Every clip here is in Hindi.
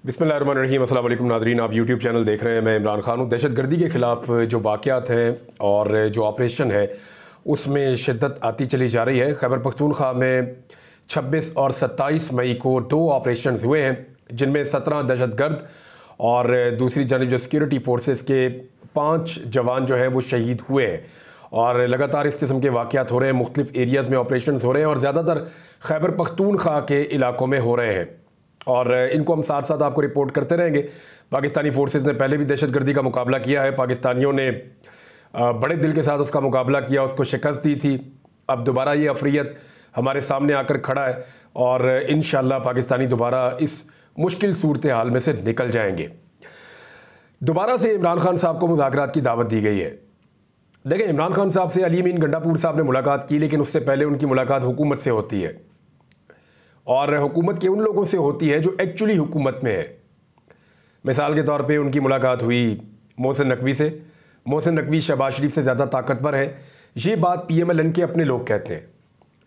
बिस्मिल्लाहिर्रहमानिर्रहीम। अस्सलाम वालेकुम नाज़रीन, आप यूट्यूब चैनल देख रहे हैं। मैं इमरान खान हूँ। दहशतगर्दी के ख़िलाफ़ जो वाक़यात हैं और जो ऑपरेशन है उसमें शिद्दत आती चली जा रही है। खैबर पख्तूनख्वा में 26 और 27 मई को 2 ऑपरेशन हुए हैं, जिनमें 17 दहशतगर्द और दूसरी जानिब जो सिक्योरिटी फोर्सेस के 5 जवान जो हैं वो शहीद हुए हैं। और लगातार इस किस्म के वाक़यात हो रहे हैं, मुख्तलिफ़ एरियाज़ में ऑपरेशन हो रहे हैं और ज़्यादातर खैबर पख्तूनख्वा के इलाकों में हो रहे हैं और इनको हम साथ साथ आपको रिपोर्ट करते रहेंगे। पाकिस्तानी फोर्सेस ने पहले भी दहशतगर्दी का मुकाबला किया है। पाकिस्तानियों ने बड़े दिल के साथ उसका मुकाबला किया, उसको शिकस्त दी थी। अब दोबारा ये अफरियत हमारे सामने आकर खड़ा है और इंशाअल्लाह पाकिस्तानी दोबारा इस मुश्किल सूरत हाल में से निकल जाएंगे। दोबारा से इमरान खान साहब को मुज़ाकरात की दावत दी गई है। देखें, इमरान खान साहब से अली अमीन गंडापुर साहब ने मुलाकात की, लेकिन उससे पहले उनकी मुलाकात हुकूमत से होती है और हुकूमत के उन लोगों से होती है जो एक्चुअली हुकूमत में है। मिसाल के तौर पे उनकी मुलाकात हुई मोहसिन नकवी से। मोहसिन नकवी शहबाज शरीफ से ज़्यादा ताकतवर है, ये बात PMLN के अपने लोग कहते हैं।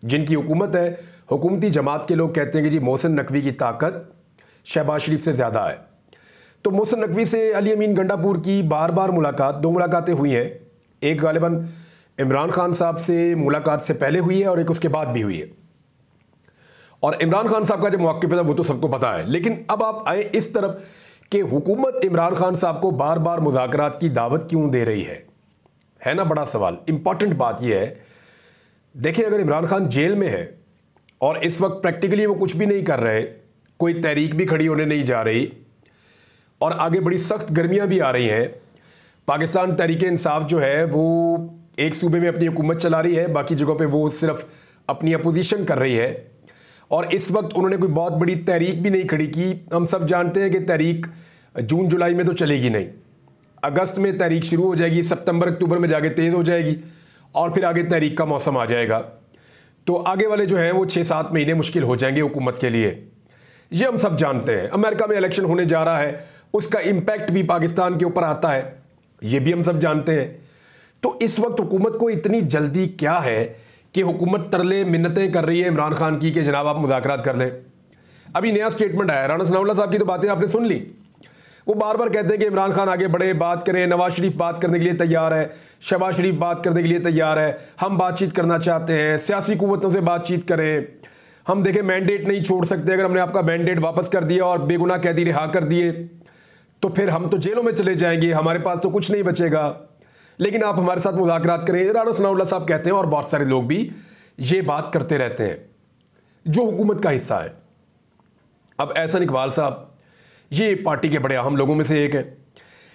जिनकी हुकूमत है, हुकूमती जमात के लोग कहते हैं कि जी मोहसिन नकवी की ताकत शहबाज शरीफ से ज़्यादा है। तो मोहसिन नकवी से अली अमीन गंडापुर की बार बार मुलाकात, 2 मुलाकातें हुई हैं। एक गालिबन इमरान खान साहब से मुलाकात से पहले हुई है और एक उसके बाद भी हुई है। और इमरान खान साहब का जो मौक़िफ़ है वो तो सबको पता है। लेकिन अब आप आए इस तरफ कि हुकूमत इमरान खान साहब को बार बार मुज़ाकरात की दावत क्यों दे रही है ना बड़ा सवाल। इंपॉर्टेंट बात यह है, देखिए, अगर इमरान खान जेल में है और इस वक्त प्रैक्टिकली वो कुछ भी नहीं कर रहे, कोई तहरीक भी खड़ी होने नहीं जा रही और आगे बड़ी सख्त गर्मियाँ भी आ रही हैं। पाकिस्तान तहरीक इंसाफ जो है वो एक सूबे में अपनी हुकूमत चला रही है, बाकी जगहों पे वो सिर्फ अपनी अपोजिशन कर रही है और इस वक्त उन्होंने कोई बहुत बड़ी तहरीक भी नहीं खड़ी की। हम सब जानते हैं कि तहरीक जून जुलाई में तो चलेगी नहीं, अगस्त में तहरीक शुरू हो जाएगी, सितंबर अक्टूबर में जाके तेज़ हो जाएगी और फिर आगे तहरीक का मौसम आ जाएगा। तो आगे वाले जो हैं वो 6-7 महीने मुश्किल हो जाएंगे हुकूमत के लिए, ये हम सब जानते हैं। अमेरिका में इलेक्शन होने जा रहा है, उसका इम्पैक्ट भी पाकिस्तान के ऊपर आता है, ये भी हम सब जानते हैं। तो इस वक्त हुकूमत को इतनी जल्दी क्या है कि हुकूमत तरले मिन्नतें कर रही है इमरान खान की कि जनाब आप मुज़ाकरात कर लें। अभी नया स्टेटमेंट आया, राना सनाउल्लाह साहब की तो बातें आपने सुन ली। वो बार बार कहते हैं कि इमरान खान आगे बढ़े, बात करें, नवाज शरीफ बात करने के लिए तैयार है, शहबाज शरीफ बात करने के लिए तैयार है, हम बातचीत करना चाहते हैं, सियासी कुव्वतों से बातचीत करें, हम देखें मैंडेट नहीं छोड़ सकते, अगर हमने आपका मैंडेट वापस कर दिया और बेगुनाह कैदी रिहा कर दिए तो फिर हम तो जेलों में चले जाएंगे, हमारे पास तो कुछ नहीं बचेगा, लेकिन आप हमारे साथ मुज़ाकरात करें। राना सनाउल्लाह साहब कहते हैं और बहुत सारे लोग भी ये बात करते रहते हैं जो हुकूमत का हिस्सा है। अब एहसन इकबाल साहब ये पार्टी के बड़े अहम लोगों में से एक है।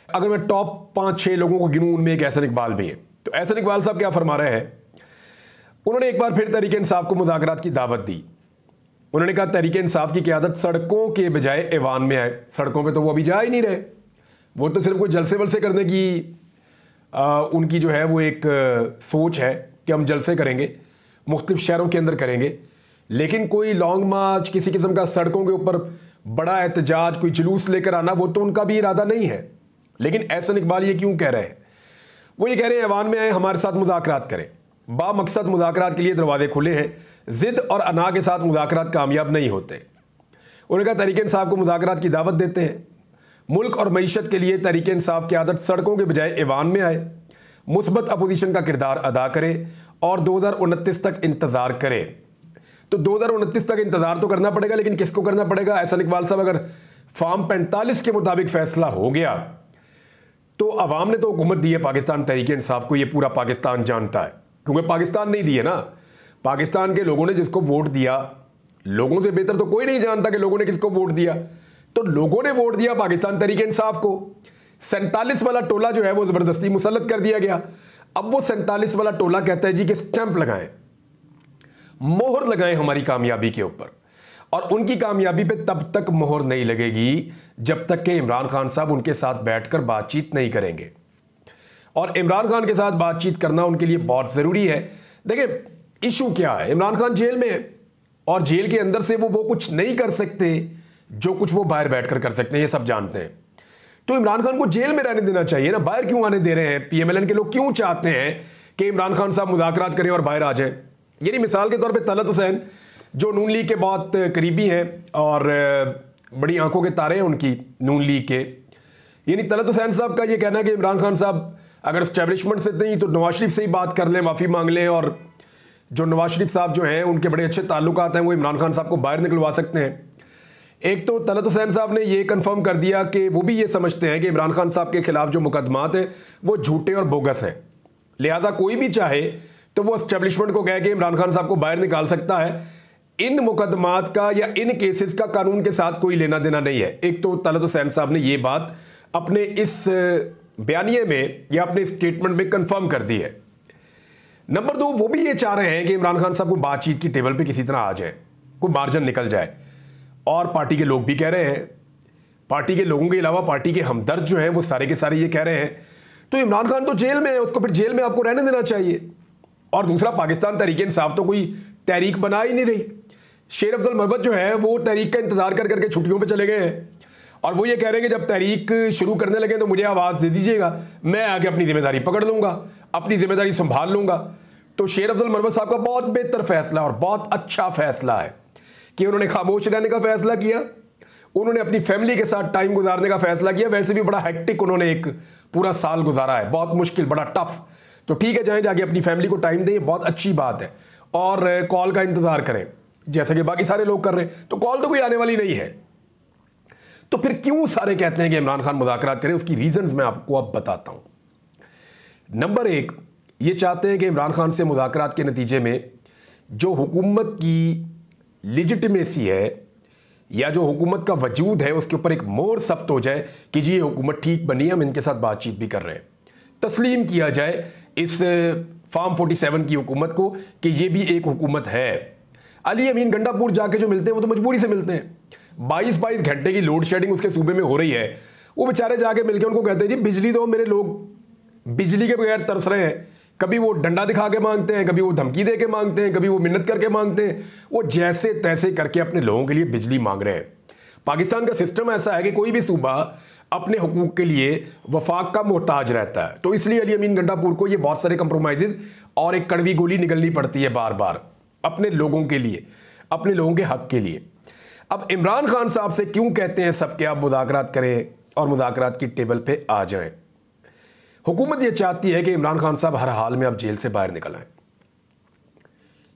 अगर मैं टॉप 5-6 लोगों को गिनूं, उनमें एक एहसन इकबाल भी है। तो एहसन इकबाल साहब क्या फरमा रहे हैं, उन्होंने एक बार फिर तहरीक इंसाफ को मुज़ाकरात की दावत दी। उन्होंने कहा तहरीक इंसाफ की क़यादत सड़कों के बजाय ऐवान में आए। सड़कों पे तो वो अभी जा ही नहीं रहे, वो तो सिर्फ कोई जलसे वलसे करने की उनकी जो है वो एक सोच है कि हम जलसे करेंगे, मुख्तलिफ शहरों के अंदर करेंगे, लेकिन कोई लॉन्ग मार्च, किसी किस्म का सड़कों के ऊपर बड़ा एहतजाज, कोई जुलूस लेकर आना, वो तो उनका भी इरादा नहीं है। लेकिन एहसन इकबाल ये क्यों कह रहे हैं, वो ये कह रहे हैं ऐवान में आए, हमारे साथ मुज़ाकरात करें। बामकसद मुज़ाकरात के लिए दरवाजे खुले हैं, ज़िद और अना के साथ मुज़ाकरात कामयाब नहीं होते। उन्होंने कहा तहरीक इंसाफ को मुज़ाकरात की दावत देते हैं, मुल्क और मईशत के लिए तहरीक इंसाफ की आदत सड़कों के बजाय ऐवान में आए, मुस्बत अपोजिशन का किरदार अदा करे और 2029 तक इंतज़ार करे। तो 2029 तक इंतज़ार तो करना पड़ेगा, लेकिन किसको करना पड़ेगा। एहसन इकबाल साहब, अगर फॉर्म 45 के मुताबिक फैसला हो गया तो अवाम ने तो हुकूमत दी है पाकिस्तान तहरीक इंसाफ को, ये पूरा पाकिस्तान जानता है, क्योंकि पाकिस्तान नहीं दी है ना, पाकिस्तान के लोगों ने जिसको वोट दिया, लोगों से बेहतर तो कोई नहीं जानता कि लोगों ने किसको वोट दिया। तो लोगों ने वोट दिया पाकिस्तान तहरीक इंसाफ को। 47 वाला टोला जो है वो ज़बरदस्ती मुसल्लत कर दिया गया। अब वो 47 वाला टोला कहता है जी कि स्टैंप लगाएं, मोहर लगाएं हमारी कामयाबी के ऊपर, और उनकी कामयाबी पे तब तक मोहर नहीं लगेगी जब तक कि इमरान खान साहब उनके साथ बैठकर बातचीत नहीं करेंगे। और इमरान खान के साथ बातचीत करना उनके लिए बहुत ज़रूरी है। देखिए, इशू क्या है, इमरान खान जेल में है और जेल के अंदर से वो कुछ नहीं कर सकते जो कुछ वो बाहर बैठकर कर सकते हैं, ये सब जानते हैं। तो इमरान खान को जेल में रहने देना चाहिए ना, बाहर क्यों आने दे रहे हैं। PMLN के लोग क्यों चाहते हैं कि इमरान खान साहब मुज़ाकरात करें और बाहर आ जाए। यानी मिसाल के तौर पे तलत हुसैन जो नून लीग के बहुत करीबी हैं और बड़ी आंखों के तारे हैं उनकी नून लीग के। यानी तलत हुसैन साहब का ये कहना है कि इमरान खान साहब अगर एस्टेब्लिशमेंट से नहीं तो नवाज शरीफ से ही बात कर लें, माफ़ी मांग लें, और जो नवाज शरीफ साहब जो हैं उनके बड़े अच्छे ताल्लुकात हैं, वो इमरान खान साहब को बाहर निकलवा सकते हैं। एक तो तलत हुसैन साहब ने ये कंफर्म कर दिया कि वो भी ये समझते हैं कि इमरान खान साहब के खिलाफ जो मुकदमात हैं वो झूठे और बोगस हैं, लिहाजा कोई भी चाहे तो वो एस्टेब्लिशमेंट को कह के इमरान खान साहब को बाहर निकाल सकता है। इन मुकदमात का या इन केसेस का कानून के साथ कोई लेना देना नहीं है। एक तो तलत हुसैन साहब ने ये बात अपने इस बयानिए में या अपने स्टेटमेंट में कंफर्म कर दी है। नंबर 2, वो भी ये चाह रहे हैं कि इमरान खान साहब को बातचीत की टेबल पे किसी तरह आ जाए, कोई मार्जिन निकल जाए, और पार्टी के लोग भी कह रहे हैं, पार्टी के लोगों के अलावा पार्टी के हमदर्द जो हैं वो सारे के सारे ये कह रहे हैं। तो इमरान खान तो जेल में है, उसको फिर जेल में आपको रहने देना चाहिए। और दूसरा, पाकिस्तान तहरीक इंसाफ तो कोई तहरीक बना ही नहीं रही। शेर अफजल मरवत जो है वो तहरीक का इंतजार कर करके छुट्टियों पे चले गए हैं, और वो ये कह रहे हैं कि जब तहरीक शुरू करने लगे तो मुझे आवाज़ दे दीजिएगा, मैं आगे अपनी जिम्मेदारी पकड़ लूंगा, अपनी जिम्मेदारी संभाल लूंगा। तो शेर अफजल मरवत साहब का बहुत बेहतर फैसला और बहुत अच्छा फैसला है कि उन्होंने खामोश रहने का फैसला किया, उन्होंने अपनी फैमिली के साथ टाइम गुजारने का फैसला किया। वैसे भी बड़ा हेक्टिक उन्होंने एक पूरा साल गुजारा है, बहुत मुश्किल, बड़ा टफ। तो ठीक है, जाएं जाके अपनी फैमिली को टाइम दें, बहुत अच्छी बात है, और कॉल का इंतजार करें जैसे कि बाकी सारे लोग कर रहे हैं। तो कॉल तो कोई आने वाली नहीं है। तो फिर क्यों सारे कहते हैं कि इमरान खान मुज़ाकरात करें? उसकी रीजंस मैं आपको अब बताता हूं। नंबर 1, ये चाहते हैं कि इमरान खान से मुज़ाकरात के नतीजे में जो हुकूमत की लिजिटिमेसी है या जो हुकूमत का वजूद है उसके ऊपर एक मोहर सब्त हो जाए कि जी ये हुकूमत ठीक बनी है, हम इनके साथ बातचीत भी कर रहे हैं। तस्लीम किया जाए इस फार्म 47 की हुकूमत को कि ये भी एक हुकूमत है। अली अमीन गंडापुर जाके जो मिलते हैं वो तो मजबूरी से मिलते हैं। 22 घंटे की लोड शेडिंग उसके सूबे में हो रही है, वो बेचारे जाके मिलके उनको कहते हैं जी बिजली दो, मेरे लोग बिजली के बगैर तरस रहे हैं। कभी वो डंडा दिखा के मांगते हैं, कभी वो धमकी दे के मांगते हैं, कभी वो मिन्नत करके मांगते हैं, वो जैसे तैसे करके अपने लोगों के लिए बिजली मांग रहे हैं। पाकिस्तान का सिस्टम ऐसा है कि कोई भी सूबा अपने हुकूक के लिए वफाक का मोहताज रहता है, तो इसलिए अली अमीन गंडापुर को ये बहुत सारे कंप्रोमाइज़ और एक कड़वी गोली निगलनी पड़ती है बार बार अपने लोगों के लिए, अपने लोगों के हक के लिए। अब इमरान खान साहब से क्यों कहते हैं सब के आप मुज़ाकरात करें और मुज़ाकरात की टेबल पे आ जाएं? हुकूमत ये चाहती है कि इमरान खान साहब हर हाल में अब जेल से बाहर निकल आए,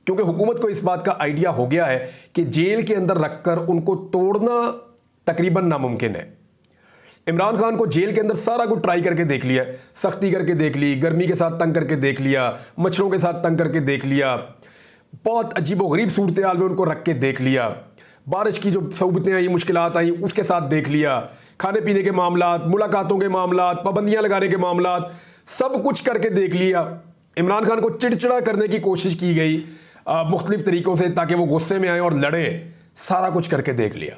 क्योंकि हुकूमत को इस बात का आइडिया हो गया है कि जेल के अंदर रखकर उनको तोड़ना तकरीबन नामुमकिन है। इमरान खान को जेल के अंदर सारा कुछ ट्राई करके देख लिया, सख्ती करके देख ली, गर्मी के साथ तंग करके देख लिया, मच्छरों के साथ तंग करके देख लिया, बहुत अजीबोगरीब सूरत हाल में उनको रख के देख लिया, बारिश की जो सहूलतें आई, मुश्किलात आई उसके साथ देख लिया, खाने पीने के मामलात, मुलाकातों के मामलात, पाबंदियां लगाने के मामलात, सब कुछ करके देख लिया। इमरान खान को चिड़चिड़ा करने की कोशिश की गई मुख्तलिफ तरीक़ों से ताकि वो गुस्से में आए और लड़े, सारा कुछ करके देख लिया।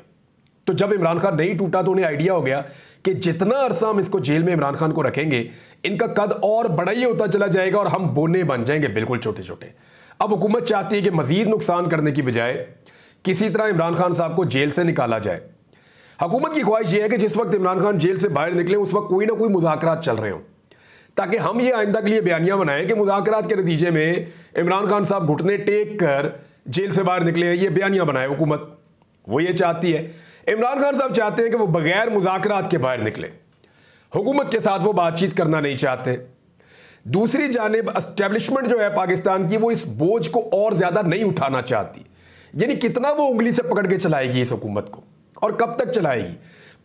तो जब इमरान खान नहीं टूटा तो उन्हें आइडिया हो गया कि जितना अरसा हम इसको जेल में इमरान खान को रखेंगे इनका कद और बड़ा ही होता चला जाएगा और हम बोने बन जाएंगे बिल्कुल छोटे छोटे। अब हुकूमत चाहती है कि मजीद नुकसान करने की बजाय किसी तरह इमरान खान साहब को जेल से निकाला जाए। हुकूमत की ख्वाहिश यह है कि जिस वक्त इमरान खान जेल से बाहर निकले उस वक्त कोई ना कोई मुज़ाकरात चल रहे हों, ताकि हम ये आइंदा के लिए बयानियां बनाएं कि मुज़ाकरात के नतीजे में इमरान खान साहब घुटने टेक कर जेल से बाहर निकले, ये बयानियां बनाए हुकूमत। वो ये चाहती है, इमरान खान साहब चाहते हैं कि वो बगैर मुज़ाकरात के बाहर निकले, हुकूमत के साथ वो बातचीत करना नहीं चाहते। दूसरी जानिब एस्टेब्लिशमेंट जो है पाकिस्तान की, वो इस बोझ को और ज़्यादा नहीं उठाना चाहती। यानी कितना वो उंगली से पकड़ के चलाएगी इस हुकूमत को और कब तक चलाएगी?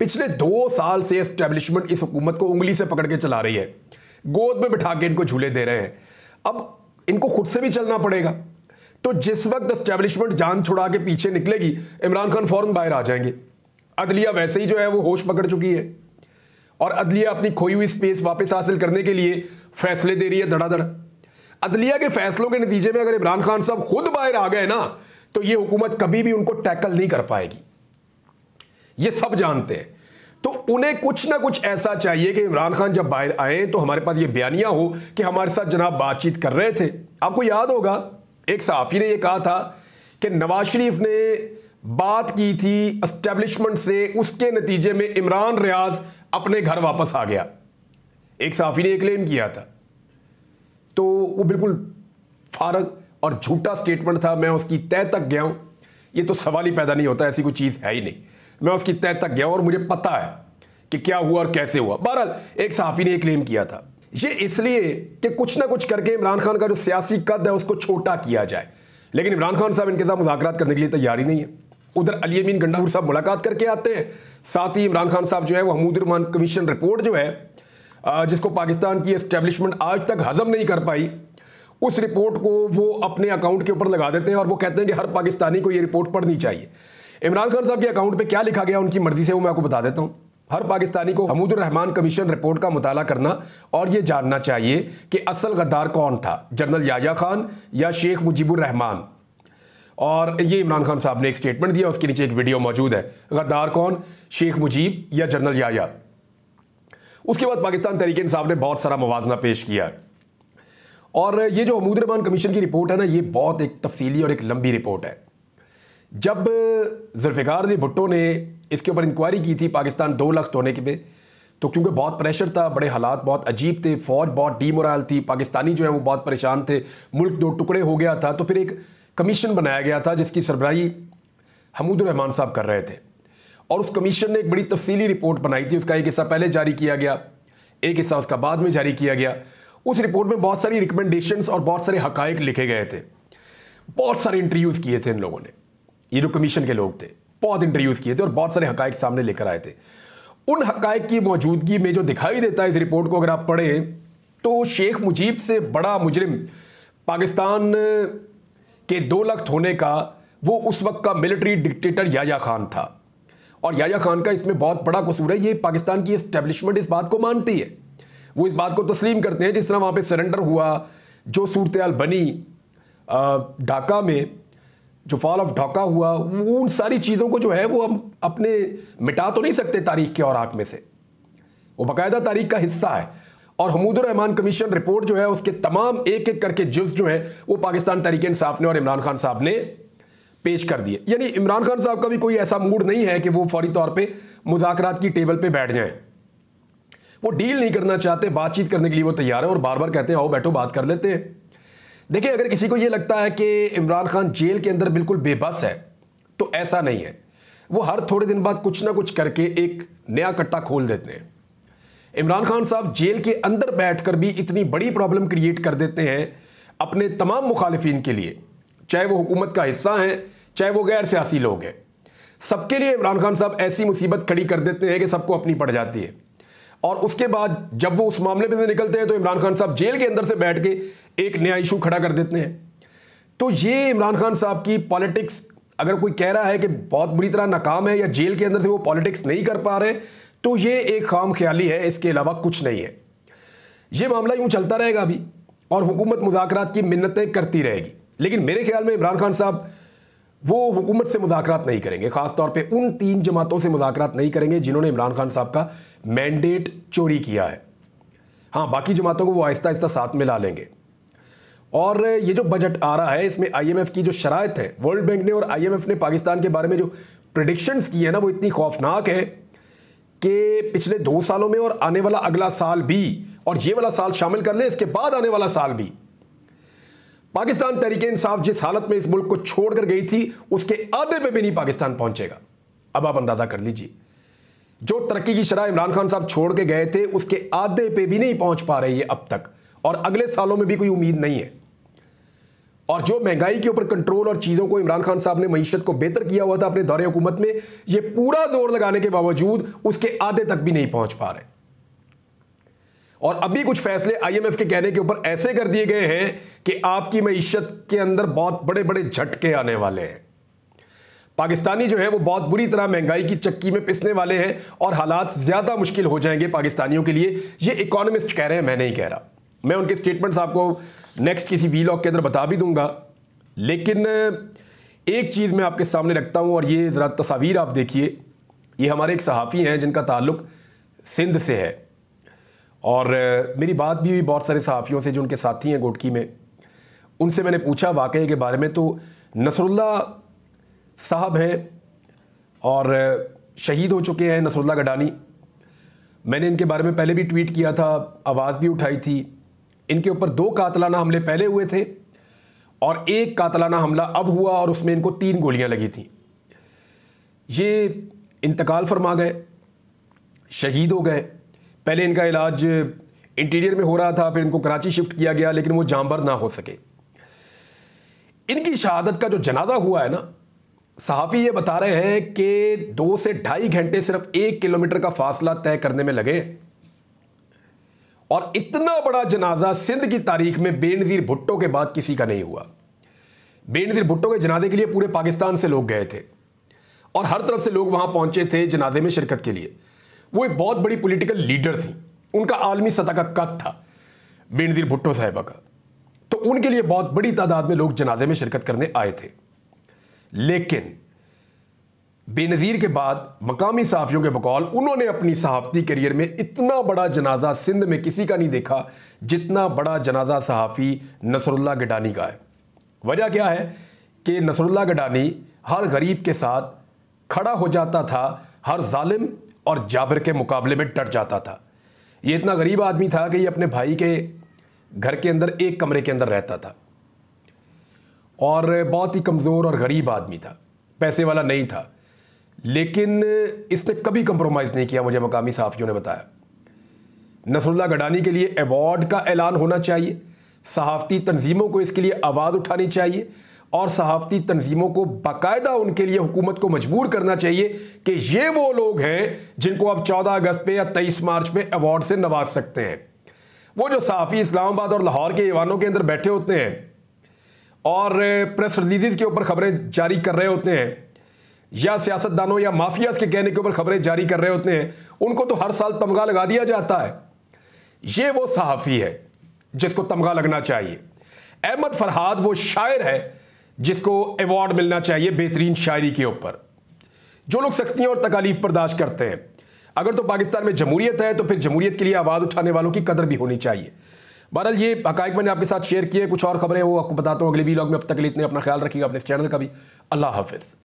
पिछले 2 साल से एस्टेब्लिशमेंट इस हुकूमत को उंगली से पकड़ के चला रही है, गोद में बिठा के इनको झूले दे रहे हैं। अब इनको खुद से भी चलना पड़ेगा। तो जिस वक्त एस्टेब्लिशमेंट जान छुड़ा के पीछे निकलेगी, इमरान खान फौरन बाहर आ जाएंगे। अदलिया वैसे ही जो है वो होश पकड़ चुकी है और अदलिया अपनी खोई हुई स्पेस वापस हासिल करने के लिए फैसले दे रही है धड़ाधड़। अदलिया के फैसलों के नतीजे में अगर इमरान खान साहब खुद बाहर आ गए ना, तो ये हुकूमत कभी भी उनको टैकल नहीं कर पाएगी, ये सब जानते हैं। तो उन्हें कुछ ना कुछ ऐसा चाहिए कि इमरान खान जब बाहर आए तो हमारे पास ये बयानिया हो कि हमारे साथ जनाब बातचीत कर रहे थे। आपको याद होगा एक सहाफ़ी ने यह कहा था कि नवाज शरीफ ने बात की थी एस्टेब्लिशमेंट से, उसके नतीजे में इमरान रियाज अपने घर वापस आ गया। एक सहाफ़ी ने यह क्लेम किया था, तो वो बिल्कुल फारग और झूठा स्टेटमेंट था। मैं उसकी तह तक गया हूं, ये तो सवाल ही पैदा नहीं होता, ऐसी कोई चीज़ है ही नहीं। मैं उसकी तह तक गया और मुझे पता है कि क्या हुआ और कैसे हुआ। बहरहाल एक सहाफ़ी ने ये क्लेम किया था, ये इसलिए कि कुछ ना कुछ करके इमरान खान का जो सियासी कद है उसको छोटा किया जाए, लेकिन इमरान खान साहब इनके साथ मुज़ाकरात करने के लिए तैयार ही नहीं है। उधर अली अमीन गंडापुर साहब मुलाकात करके आते हैं, साथ ही इमरान खान साहब जो है वो हमूदुर-रहमान कमीशन रिपोर्ट जो है जिसको पाकिस्तान की एस्टेब्लिशमेंट आज तक हजम नहीं कर पाई, उस रिपोर्ट को वो अपने अकाउंट के ऊपर लगा देते हैं और वो कहते हैं कि हर पाकिस्तानी को ये रिपोर्ट पढ़नी चाहिए। इमरान खान साहब के अकाउंट पे क्या लिखा गया उनकी मर्जी से वो मैं आपको बता देता हूँ। हर पाकिस्तानी को हमूदुर-रहमान कमीशन रिपोर्ट का मुताला करना और ये जानना चाहिए कि असल गद्दार कौन था, जनरल याह्या खान या शेख मुजीबुर रहमान। और ये इमरान खान साहब ने एक स्टेटमेंट दिया, उसके नीचे एक वीडियो मौजूद है, गद्दार कौन, शेख मुजीब या जनरल याह्या। उसके बाद पाकिस्तान तहरीक इंसाफ ने बहुत सारा मुवाजना पेश किया और ये जो हमूदुर-रहमान कमीशन की रिपोर्ट है ना, ये बहुत एक तफसीली और एक लंबी रिपोर्ट है। जब जुल्फ़िकार अली भुट्टो ने इसके ऊपर इंक्वायरी की थी पाकिस्तान 2 लाख होने के पे, तो क्योंकि बहुत प्रेशर था, बड़े हालात बहुत अजीब थे, फ़ौज बहुत डीमोरल थी, पाकिस्तानी जो है वो बहुत परेशान थे, मुल्क 2 टुकड़े हो गया था, तो फिर एक कमीशन बनाया गया था जिसकी सरबराही हमूदुर-रहमान साहब कर रहे थे और उस कमीशन ने एक बड़ी तफसीली रिपोर्ट बनाई थी। उसका एक हिस्सा पहले जारी किया गया, एक हिस्सा उसका बाद में जारी किया गया। उस रिपोर्ट में बहुत सारी रिकमेंडेशंस और बहुत सारे हकायक लिखे गए थे, बहुत सारे इंटरव्यूज़ किए थे इन लोगों ने, ये जो कमीशन के लोग थे बहुत इंटरव्यूज़ किए थे और बहुत सारे हकायक सामने लेकर आए थे। उन हकायक की मौजूदगी में जो दिखाई देता है इस रिपोर्ट को अगर आप पढ़ें, तो शेख मुजीब से बड़ा मुजरिम पाकिस्तान के 2 लाख होने का वो उस वक्त का मिलिट्री डिक्टेटर याह्या खान था और याह्या खान का इसमें बहुत बड़ा कसूर है। ये पाकिस्तान की एस्टेब्लिशमेंट इस बात को मानती है, वो इस बात को तस्लीम करते हैं। जिस तरह वहाँ पे सरेंडर हुआ, जो सूरत हाल बनी ढाका में, जो फॉल ऑफ ढाका हुआ, उन सारी चीज़ों को जो है वो हम अपने मिटा तो नहीं सकते तारीख के औराक में से, वो बाकायदा तारीख का हिस्सा है। और हमूदुर-रहमान कमीशन रिपोर्ट जो है उसके तमाम एक एक करके जुज़ जो है वो पाकिस्तान तहरीक इंसाफ ने और इमरान खान साहब ने पेश कर दिए। यानी इमरान खान साहब का भी कोई ऐसा मूड नहीं है कि वो फौरी तौर पे मुज़ाकरात की टेबल पे बैठ जाएं, वो डील नहीं करना चाहते, बातचीत करने के लिए वो तैयार है और बार बार कहते हैं आओ बैठो बात कर लेते हैं। देखिए, अगर किसी को ये लगता है कि इमरान खान जेल के अंदर बिल्कुल बेबस है तो ऐसा नहीं है। वो हर थोड़े दिन बाद कुछ ना कुछ करके एक नया कट्टा खोल देते हैं। इमरान खान साहब जेल के अंदर बैठकर भी इतनी बड़ी प्रॉब्लम क्रिएट कर देते हैं अपने तमाम मुखालिफिन के लिए, चाहे वो हुकूमत का हिस्सा हैं चाहे वो गैर सियासी लोग हैं, सबके लिए इमरान खान साहब ऐसी मुसीबत खड़ी कर देते हैं कि सबको अपनी पड़ जाती है। और उसके बाद जब वो उस मामले में से निकलते हैं तो इमरान खान साहब जेल के अंदर से बैठ के एक नया इशू खड़ा कर देते हैं। तो ये इमरान खान साहब की पॉलिटिक्स, अगर कोई कह रहा है कि बहुत बुरी तरह नाकाम है या जेल के अंदर से वो पॉलिटिक्स नहीं कर पा रहे, तो ये एक खाम ख्याली है, इसके अलावा कुछ नहीं है। ये मामला यूं चलता रहेगा अभी और हुकूमत मुज़ाकरात की मिन्नतें करती रहेगी, लेकिन मेरे ख्याल में इमरान खान साहब वो हुकूमत से मुज़ाकरात नहीं करेंगे, ख़ास तौर पे उन 3 जमातों से मुज़ाकरात नहीं करेंगे जिन्होंने इमरान खान साहब का मैंडेट चोरी किया है। हाँ, बाकी जमातों को वो आहिस्ता आहिस्ता साथ में ला लेंगे। और ये जो बजट आ रहा है इसमें IMF की जो शराइत है, वर्ल्ड बैंक ने और IMF ने पाकिस्तान के बारे में जो प्रेडिक्शंस की है ना, वो इतनी खौफनाक है कि पिछले 2 सालों में और आने वाला अगला साल भी, और ये वाला साल शामिल कर ले, इसके बाद आने वाला साल भी, पाकिस्तान तहरीक इंसाफ जिस हालत में इस मुल्क को छोड़कर गई थी उसके आधे पे भी नहीं पाकिस्तान पहुंचेगा। अब आप अंदाजा कर लीजिए, जो तरक्की की शरह इमरान खान साहब छोड़ के गए थे उसके आधे पे भी नहीं पहुंच पा रहे ये अब तक, और अगले सालों में भी कोई उम्मीद नहीं है। और जो महंगाई के ऊपर कंट्रोल और चीज़ों को इमरान खान साहब ने मईशत को बेहतर किया हुआ था अपने दौरे हुकूमत में, ये पूरा जोर लगाने के बावजूद उसके आधे तक भी नहीं पहुंच पा रहे। और अभी कुछ फैसले IMF के कहने के ऊपर ऐसे कर दिए गए हैं कि आपकी मईशत के अंदर बहुत बड़े बड़े झटके आने वाले हैं। पाकिस्तानी जो है वो बहुत बुरी तरह महंगाई की चक्की में पिसने वाले हैं और हालात ज़्यादा मुश्किल हो जाएंगे पाकिस्तानियों के लिए। ये इकोनॉमिस्ट कह रहे हैं, मैं नहीं कह रहा। मैं उनके स्टेटमेंट्स आपको नेक्स्ट किसी वीलॉग के अंदर बता भी दूंगा, लेकिन एक चीज़ मैं आपके सामने रखता हूँ और ये ज़रा तस्वीर आप देखिए। ये हमारे एक सहाफ़ी हैं जिनका ताल्लुक़ सिंध से है और मेरी बात भी हुई बहुत सारे सहाफ़ियों से जो उनके साथी हैं गोटकी में। उनसे मैंने पूछा वाक़ये के बारे में, तो नसरुल्लाह साहब हैं और शहीद हो चुके हैं, नसरुल्लाह गडानी। मैंने इनके बारे में पहले भी ट्वीट किया था, आवाज़ भी उठाई थी। इनके ऊपर 2 कातलाना हमले पहले हुए थे और 1 कातलाना हमला अब हुआ और उसमें इनको 3 गोलियां लगी थी। ये इंतकाल फरमा गए, शहीद हो गए। पहले इनका इलाज इंटीरियर में हो रहा था, फिर इनको कराची शिफ्ट किया गया, लेकिन वो जांबर ना हो सके। इनकी शहादत का जो जनाजा हुआ है ना, सहाफ़ी ये बता रहे हैं कि 2 से 2.5 घंटे सिर्फ 1 किलोमीटर का फासला तय करने में लगे, और इतना बड़ा जनाजा सिंध की तारीख में बेनज़ीर भुट्टो के बाद किसी का नहीं हुआ। बेनज़ीर भुट्टो के जनाजे के लिए पूरे पाकिस्तान से लोग गए थे और हर तरफ से लोग वहां पहुंचे थे जनाजे में शिरकत के लिए। वो एक बहुत बड़ी पॉलिटिकल लीडर थी, उनका आलमी सतह का कद था बेनज़ीर भुट्टो साहिबा का, तो उनके लिए बहुत बड़ी तादाद में लोग जनाजे में शिरकत करने आए थे। लेकिन बेनज़ीर के बाद मकामी सहाफ़ियों के बकौल उन्होंने अपनी सहाफ़ती करियर में इतना बड़ा जनाजा सिंध में किसी का नहीं देखा जितना बड़ा जनाजा सहाफ़ी नसरुल्लाह गिडानी का है। वजह क्या है कि नसरुल्लाह गिडानी हर गरीब के साथ खड़ा हो जाता था, हर जालिम और जाबिर के मुकाबले में डट जाता था। ये इतना गरीब आदमी था कि ये अपने भाई के घर के अंदर एक कमरे के अंदर रहता था, और बहुत ही कमज़ोर और गरीब आदमी था, पैसे वाला नहीं था, लेकिन इसने कभी कंप्रोमाइज़ नहीं किया। मुझे मकामी सहाफ़ियों ने बताया नसरुल्लाह गिडानी के लिए अवार्ड का ऐलान होना चाहिए, सहाफ़ती तंजीमों को इसके लिए आवाज़ उठानी चाहिए, और सहाफ़ती तंजीमों को बाकायदा उनके लिए हुकूमत को मजबूर करना चाहिए कि ये वो लोग हैं जिनको अब 14 अगस्त पे या 23 मार्च पे अवार्ड से नवाज सकते हैं। वो जो सहाफ़ी इस्लामाबाद और लाहौर के ईवानों के अंदर बैठे होते हैं और प्रेस रिलीज़ के ऊपर खबरें जारी कर रहे होते हैं, या सियासतदानों या माफियाज के कहने के ऊपर खबरें जारी कर रहे होते हैं, उनको तो हर साल तमगा लगा दिया जाता है। ये वो सहाफ़ी है जिसको तमगा लगना चाहिए। अहमद फरहाद वो शायर है जिसको अवार्ड मिलना चाहिए बेहतरीन शायरी के ऊपर। जो लोग सख्तियां और तकालीफ बर्दाश्त करते हैं, अगर तो पाकिस्तान में जमहूरियत है तो फिर जमहूरियत के लिए आवाज़ उठाने वालों की कदर भी होनी चाहिए। बहरहाल ये हक़ाइक़ मैंने आपके साथ शेयर किए, कुछ और खबरें वो आपको बताता हूँ अगले वीलॉग में। अब तक के लिए इतने, अपना ख्याल रखिएगा, अपने चैनल का भी। अल्लाह हाफ़िज़।